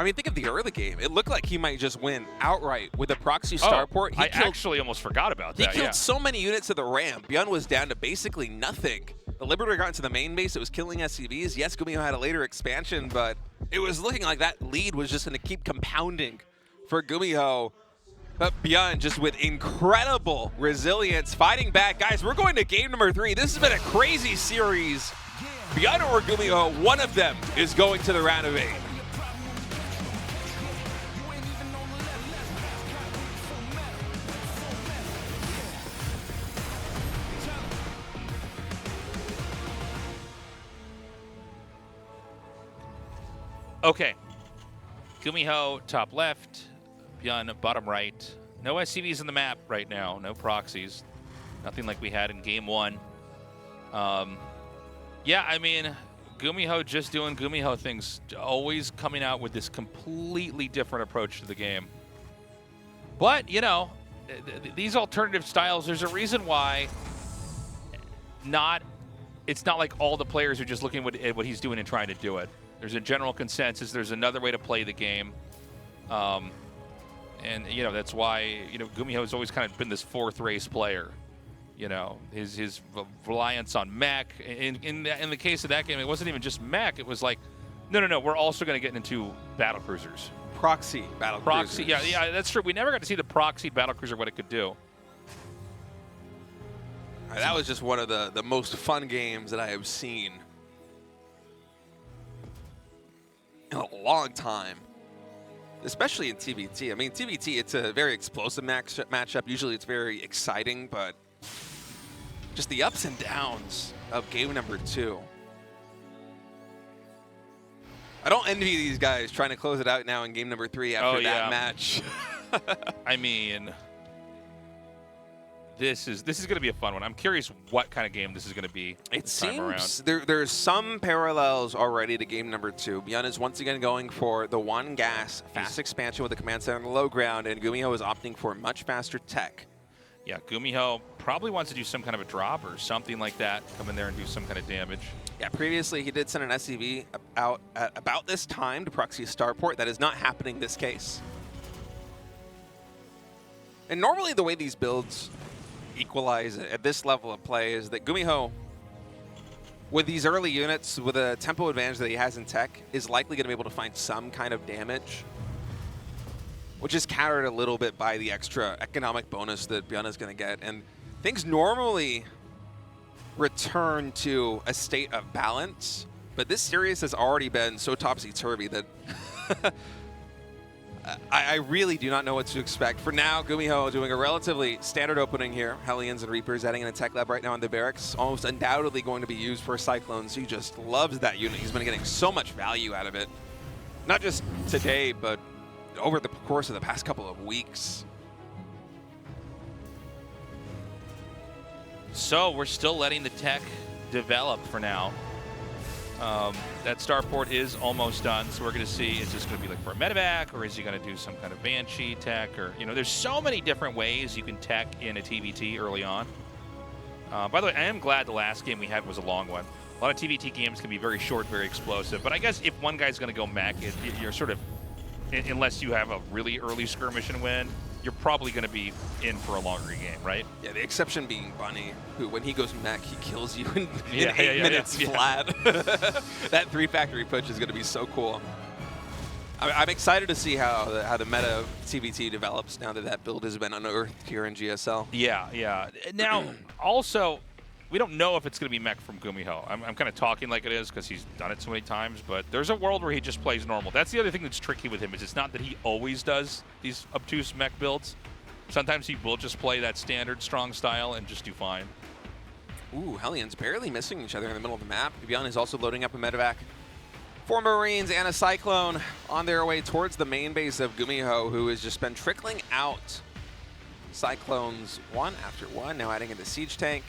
I mean, think of the early game. It looked like he might just win outright with a proxy starport. I actually almost forgot about that. He killed so many units of the ramp. ByuN was down to basically nothing. The Liberator got into the main base. It was killing SCVs. Yes, GuMiho had a later expansion, but it was looking like that lead was just going to keep compounding for GuMiho. But ByuN just with incredible resilience, fighting back. Guys, we're going to game number 3. This has been a crazy series. ByuN or GuMiho, one of them is going to the round of 8. Okay, GuMiho top left, ByuN bottom right. No SCVs in the map right now, no proxies. Nothing like we had in game 1. Yeah, I mean, GuMiho just doing GuMiho things, always coming out with this completely different approach to the game. But, you know, these alternative styles, there's a reason why it's not like all the players are just looking at what he's doing and trying to do it. There's a general consensus. There's another way to play the game. And, you know, that's why, you know, GuMiho has always kind of been this fourth race player. You know, his reliance on mech. In the case of that game, it wasn't even just mech. It was like, no, we're also going to get into battle cruisers. Proxy battle cruisers. Yeah, that's true. We never got to see the proxy battle cruiser, what it could do. That was just one of the most fun games that I have seen in a long time, especially in TBT. I mean, TBT, it's a very explosive matchup. Usually it's very exciting, but just the ups and downs of game number 2. I don't envy these guys trying to close it out now in game number 3 after that match. I mean, this is going to be a fun one. I'm curious what kind of game this is going to be. It seems there's some parallels already to game number 2. ByuN is once again going for the 1 gas fast expansion with the command center on the low ground, and GuMiho is opting for much faster tech. Yeah, GuMiho probably wants to do some kind of a drop or something like that, come in there and do some kind of damage. Yeah, previously he did send an SCV out at about this time to proxy a starport. That is not happening in this case. And normally the way these builds equalize at this level of play is that GuMiho, with these early units, with a tempo advantage that he has in tech, is likely going to be able to find some kind of damage, which is countered a little bit by the extra economic bonus that ByuN is going to get. And things normally return to a state of balance, but this series has already been so topsy-turvy that I really do not know what to expect. For now, GuMiho doing a relatively standard opening here. Hellions and Reapers adding in a tech lab right now on the barracks. Almost undoubtedly going to be used for Cyclones. He just loves that unit. He's been getting so much value out of it. Not just today, but over the course of the past couple of weeks. So we're still letting the tech develop for now. That starport is almost done, so we're going to see, is this going to be like for a medevac, or is he going to do some kind of Banshee tech, or, you know, there's so many different ways you can tech in a TBT early on. By the way, I am glad the last game we had was a long one. A lot of TBT games can be very short, very explosive, but I guess if one guy's going to go mech, you're sort of, unless you have a really early skirmish and win, you're probably going to be in for a longer game, right? Yeah, the exception being Bunny, who, when he goes mech, he kills you in 8 minutes flat. That 3 factory push is going to be so cool. I'm excited to see how the meta of TBT develops now that that build has been unearthed here in GSL. Yeah. Now, also, we don't know if it's going to be mech from GuMiho. I'm kind of talking like it is because he's done it so many times, but there's a world where he just plays normal. That's the other thing that's tricky with him, is it's not that he always does these obtuse mech builds. Sometimes he will just play that standard strong style and just do fine. Ooh, Hellions barely missing each other in the middle of the map. ByuN is also loading up a medevac. 4 Marines and a Cyclone on their way towards the main base of GuMiho, who has just been trickling out Cyclones one after one, now adding in the siege tank.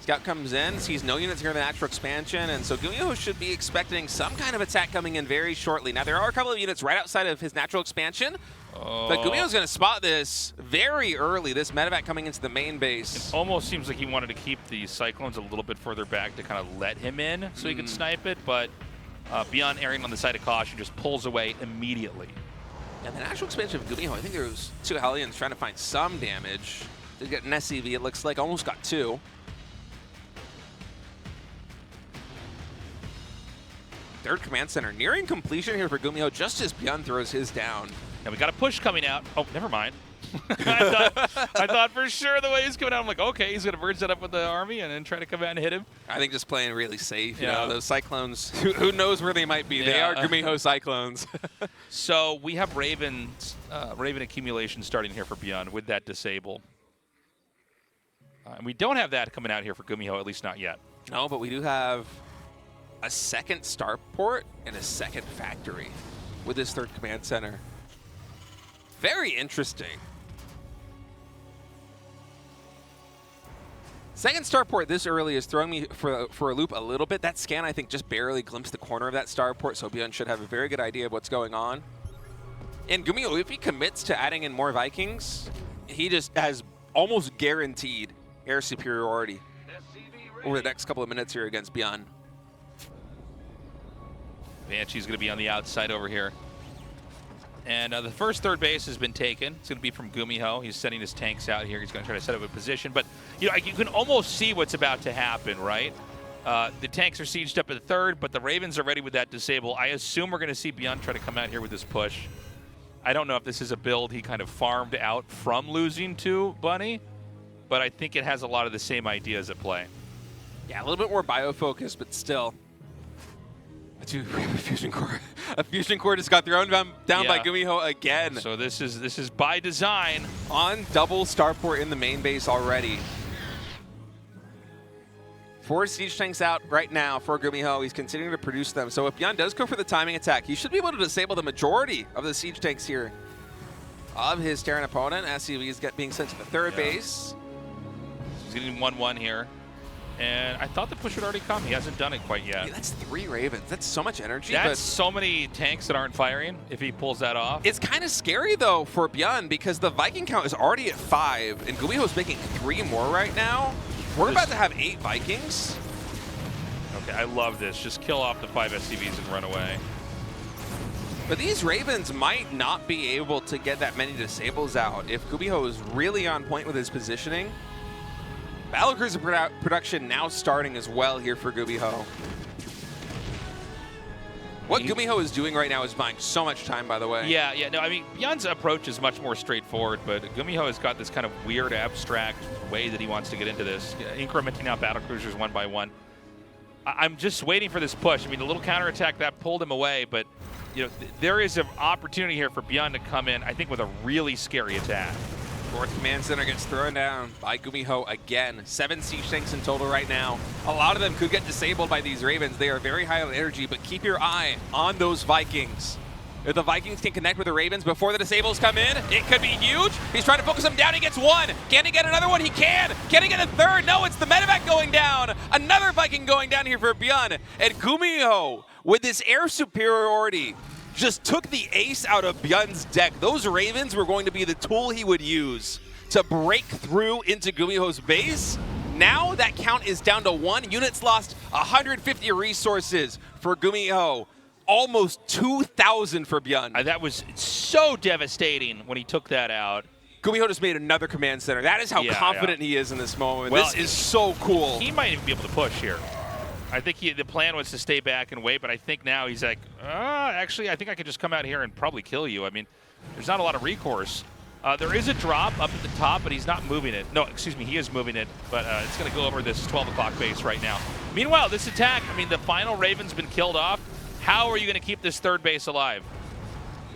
Scout comes in, sees no units here in the natural expansion, and so GuMiho should be expecting some kind of attack coming in very shortly. Now, there are a couple of units right outside of his natural expansion, but GuMiho's going to spot this very early, this medevac coming into the main base. It almost seems like he wanted to keep the Cyclones a little bit further back to kind of let him in so he could snipe it, but ByuN erring on the side of caution just pulls away immediately. And the natural expansion of GuMiho, I think there was 2 Hellions trying to find some damage. Did get an SCV, it looks like, almost got 2. Third command center nearing completion here for GuMiho just as ByuN throws his down. And we got a push coming out. Oh, never mind. I thought for sure the way he's coming out, I'm like, okay, he's going to merge that up with the army and then try to come out and hit him. I think just playing really safe. You know, those Cyclones, who knows where they might be. Yeah. They are GuMiho Cyclones. So we have Raven accumulation starting here for ByuN with that disable. And we don't have that coming out here for GuMiho, at least not yet. No, but we do have a second starport and a second factory with this third command center. Very interesting. Second starport this early is throwing me for a loop a little bit. That scan, I think, just barely glimpsed the corner of that starport, so ByuN should have a very good idea of what's going on. And GuMiho, if he commits to adding in more Vikings, he just has almost guaranteed air superiority over the next couple of minutes here against ByuN. Banshee's going to be on the outside over here. And the first third base has been taken. It's going to be from GuMiho. He's sending his tanks out here. He's going to try to set up a position. But you know, you can almost see what's about to happen, right? The tanks are sieged up at third, but the Ravens are ready with that disable. I assume we're going to see ByuN try to come out here with this push. I don't know if this is a build he kind of farmed out from losing to Bunny, but I think it has a lot of the same ideas at play. Yeah, a little bit more bio-focused, but still. Dude, we have a fusion core. A fusion core just got thrown down by GuMiho again. So this is by design. On double starport in the main base already. 4 siege tanks out right now for GuMiho. He's continuing to produce them. So if ByuN does go for the timing attack, he should be able to disable the majority of the siege tanks here of his Terran opponent. SCV is being sent to the third base. He's getting 1-1 here. And I thought the push would already come. He hasn't done it quite yet. Yeah, that's 3 Ravens. That's so much energy. That's so many tanks that aren't firing if he pulls that off. It's kind of scary, though, for ByuN because the Viking count is already at 5, and GuMiho's making 3 more right now. We're about to have 8 Vikings. Okay, I love this. Just kill off the 5 SCVs and run away. But these Ravens might not be able to get that many disables out if GuMiho is really on point with his positioning. Battlecruiser production now starting as well here for GuMiho. What GuMiho is doing right now is buying so much time, by the way. Yeah, no, I mean, ByuN's approach is much more straightforward, but GuMiho has got this kind of weird, abstract way that he wants to get into this, incrementing out battlecruisers one by one. I'm just waiting for this push. I mean, the little counterattack, that pulled him away, but you know, there is an opportunity here for ByuN to come in, I think, with a really scary attack. Fourth command center gets thrown down by GuMiho again. 7 siege tanks in total right now. A lot of them could get disabled by these Ravens. They are very high on energy, but keep your eye on those Vikings. If the Vikings can connect with the Ravens before the disables come in, it could be huge. He's trying to focus them down. He gets 1. Can he get another one? He can. Can he get a third? No, it's the medevac going down. Another Viking going down here for ByuN. And GuMiho, with this air superiority, just took the ace out of ByuN's deck. Those Ravens were going to be the tool he would use to break through into GuMiho's base. Now that count is down to 1. Units lost 150 resources for GuMiho. Almost 2,000 for ByuN. That was so devastating when he took that out. GuMiho just made another command center. That is how confident he is in this moment. Well, this is so cool. He might even be able to push here. I think the plan was to stay back and wait, but I think now he's like, actually, I think I could just come out here and probably kill you. I mean, there's not a lot of recourse. There is a drop up at the top, but he's not moving it. No, excuse me, he is moving it, but it's going to go over this 12 o'clock base right now. Meanwhile, this attack, I mean, the final Raven's been killed off. How are you going to keep this third base alive?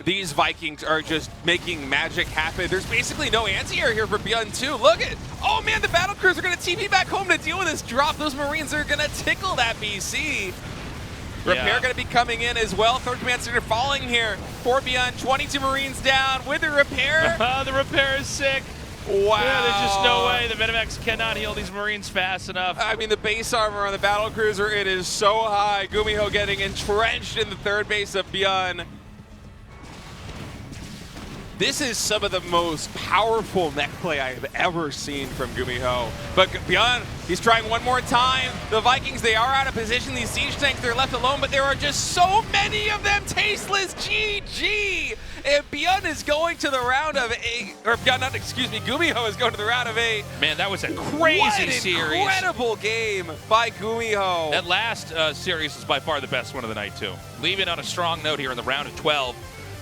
These Vikings are just making magic happen. There's basically no anti-air here for ByuN too. Look at, oh man, the battle crews are going to TP back home to deal with this drop. Those Marines are going to tickle that BC. Repair going to be coming in as well. Third command center falling here for ByuN. 22 Marines down with the repair. The repair is sick. Wow. Yeah, there's just no way. The Medivacs cannot heal these Marines fast enough. I mean, the base armor on the battle cruiser, it is so high. GuMiho getting entrenched in the third base of ByuN. This is some of the most powerful mech play I have ever seen from GuMiho. But ByuN, he's trying one more time. The Vikings, they are out of position. These siege tanks, they're left alone, but there are just so many of them. Tasteless GG. And ByuN is going to the round of 8, or ByuN, not, excuse me, GuMiho is going to the round of 8. Man, that was a crazy series. Incredible game by GuMiho. That last series was by far the best one of the night, too. Leaving on a strong note here in the round of 12.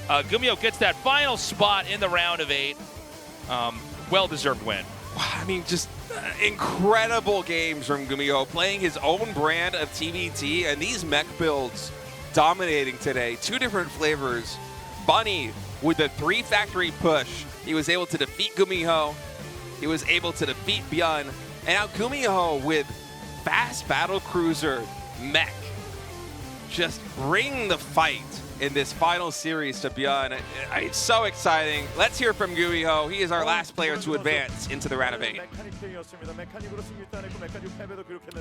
GuMiho gets that final spot in the round of 8. Well-deserved win. I mean, just incredible games from GuMiho, playing his own brand of TVT, and these mech builds dominating today. 2 different flavors. Bunny with the 3 factory push. He was able to defeat GuMiho. He was able to defeat ByuN. And now GuMiho with fast battle cruiser mech. Just bring the fight in this final series to ByuN. It's so exciting. Let's hear from GuMiho. He is our last player to advance into the round of 8.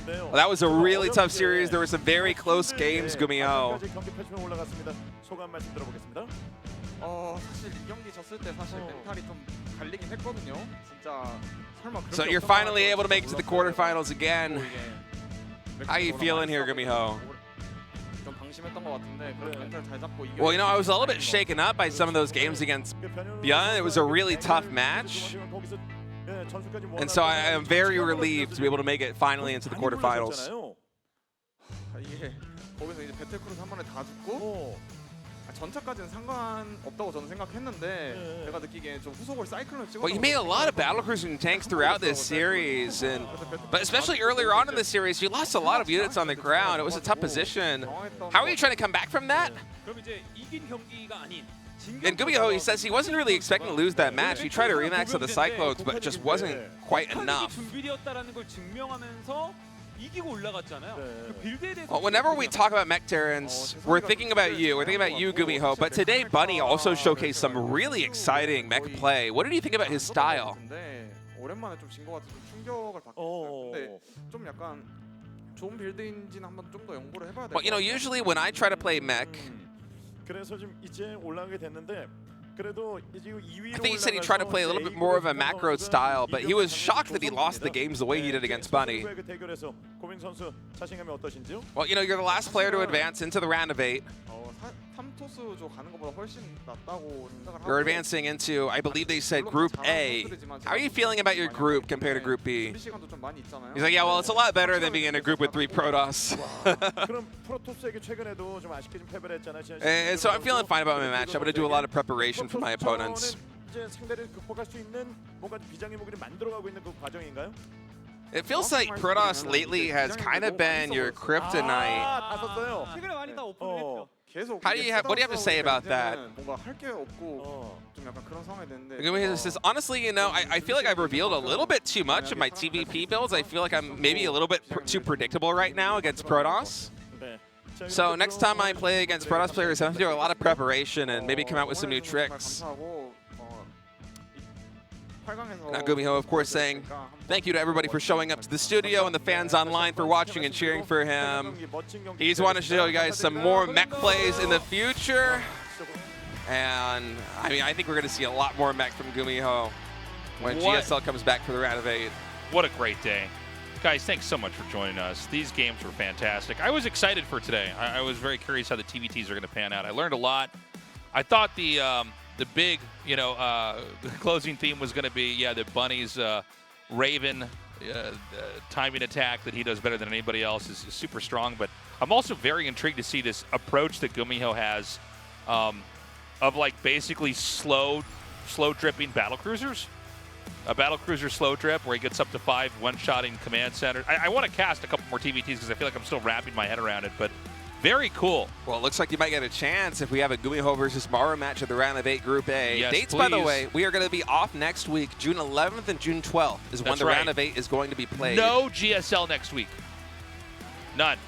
Well, that was a really tough series. There were some very close games, GuMiho. 사실 이 경기 졌을 때 사실 멘탈이 좀 갈리긴 했거든요. 진짜 설마 그렇게 So you're finally able to make it to the quarterfinals again. How you feeling here, GuMiho? 좀 방심했던 것 같은데 그래도 멘탈 잘 잡고 Well, you know, I was a little bit shaken up by some of those games against ByuN. It was a really tough match. And so I am very relieved to be able to make it finally into the quarterfinals. 이게 거기서 이제 배틀크루즈 한 번에 다 죽고 전차까지는 상관없다고 저는 생각했는데 제가 느끼기엔 좀 후속을 사이클론을 찍어. Well, you made a lot of battlecruising tanks throughout this series, but especially earlier on in the series, you lost a lot of units on the ground. It was a tough position. How are you trying to come back from that? And GuMiho, he says he wasn't really expecting to lose that match. He tried to remax of the Cyclones, but it just wasn't quite enough. Well, whenever we talk about mech Terrans, we're thinking about you. We're thinking about you, GuMiho. But today, Bunny also showcased some really exciting mech play. What did you think about his style? 오랜만에 좀 진 것 같아서 좀 충격을 받았어요. 근데 좀 약간 좋은 빌드인지는 한번 좀 더 연구를 해봐야 될 것 같아요. Well, you know, usually when I try to play mech, 그래서 좀 이제 올라가게 됐는데 그래도 이제 2위로 I think he said he tried to play a little bit more of a macro style, but he was shocked that he lost the games the way he did against Bunny. 고민 선수 자신감이 어떠신지요? Well, you know, you're the last player to advance into the round of 8. 3토스조 가는 것보다 훨씬 낫다고 생각을 하고. You're advancing into, I believe they said, Group A. How are you feeling about your group compared to Group B? 시간도 좀 많이 있잖아요. He's like, yeah, well, it's a lot better than being in a group with 3 Protoss. 그럼 프로토스에게 최근에도 좀 아쉽게 좀 패배를 했잖아요. And so I'm feeling fine about my match. I'm going to do a lot of preparation for my opponents. 이제 상대를 극복할 수 있는 뭔가 비장의 무기를 만들어가고 있는 그 과정인가요? It feels like Protoss lately has kind of been your kryptonite. 다 썼어요. 최근에 많이 다 오픈을 했죠. 계속 How do you have? What do you have to say about that? 뭔가 할 게 없고 좀 약간 그런 상황이 됐는데. GuMiho says, honestly, you know, I feel like I've revealed a little bit too much of my TVP builds. I feel like I'm maybe a little bit too predictable right now against Protoss. So next time I play against Protoss players, I have to do a lot of preparation and maybe come out with some new tricks. Now GuMiho, of course, saying thank you to everybody for showing up to the studio and the fans online for watching and cheering for him. He's wanting to show you guys some more mech plays in the future. And I mean, I think we're going to see a lot more mech from GuMiho when GSL comes back for the round of 8. What a great day. Guys, thanks so much for joining us. These games were fantastic. I was excited for today. I was very curious how the TVTs are going to pan out. I learned a lot. I thought the big, you know, closing theme was going to be, yeah, the Bunny's Raven timing attack that he does better than anybody else is super strong. But I'm also very intrigued to see this approach that GuMiho has of like basically slow dripping battlecruisers. A battlecruiser slow drip where he gets up to 5 one-shotting command centers. I want to cast a couple more TVTs because I feel like I'm still wrapping my head around it, but very cool. Well, it looks like you might get a chance if we have a GuMiho versus Maru match at the round of 8 Group A. Yes, Dates, please. by the way, we are going to be off next week. June 11th and June 12th is when the round of 8 is going to be played. No GSL next week. None.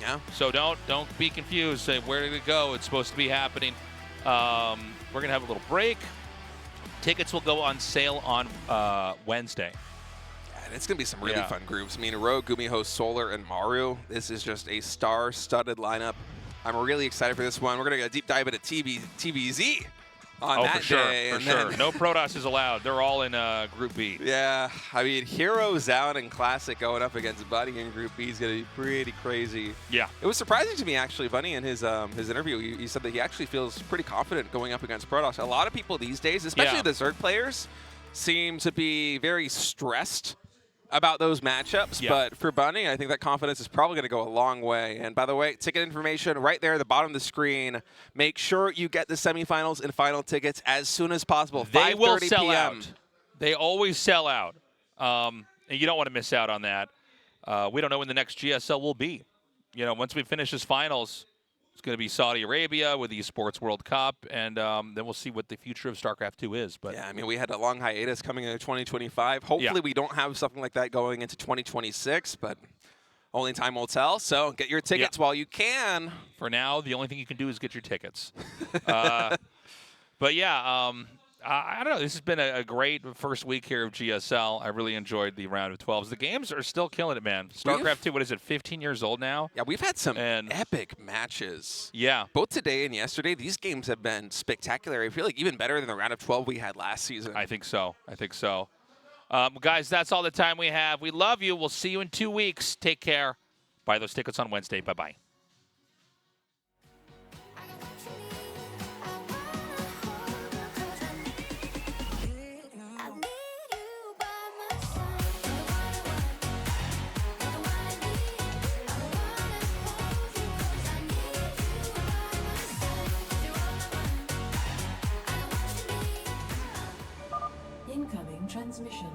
Yeah. So don't be confused. Say, where did it go? It's supposed to be happening. We're going to have a little break. Tickets will go on sale on Wednesday. And it's going to be some really fun groups. I mean, Ro, GuMiho, Solar, and Maru. This is just a star-studded lineup. I'm really excited for this one. We're going to get a deep dive into TVZ on that day. For sure. No Protoss is allowed. They're all in Group B. Yeah. I mean, Heroes out in Classic going up against Bunny in Group B is going to be pretty crazy. Yeah. It was surprising to me, actually, Bunny, in his interview. He said that he actually feels pretty confident going up against Protoss. A lot of people these days, especially the Zerg players, seem to be very stressed about those matchups, but for Bunny, I think that confidence is probably going to go a long way. And by the way, ticket information right there at the bottom of the screen. Make sure you get the semifinals and final tickets as soon as possible. They will sell PM. out. They always sell out. And you don't want to miss out on that. We don't know when the next GSL will be. You know, once we finish this finals, it's going to be Saudi Arabia with the Esports World Cup, and then we'll see what the future of StarCraft 2 is. But yeah, I mean, we had a long hiatus coming into 2025. Hopefully we don't have something like that going into 2026, but only time will tell. So get your tickets while you can. For now, the only thing you can do is get your tickets. But yeah, I don't know. This has been a great first week here of GSL. I really enjoyed the round of 12s. The games are still killing it, man. StarCraft 2, what is it, 15 years old now? Yeah, we've had some epic matches. Yeah. Both today and yesterday, these games have been spectacular. I feel like even better than the round of 12 we had last season. I think so. Guys, that's all the time we have. We love you. We'll see you in 2 weeks. Take care. Buy those tickets on Wednesday. Bye-bye. Incoming transmission.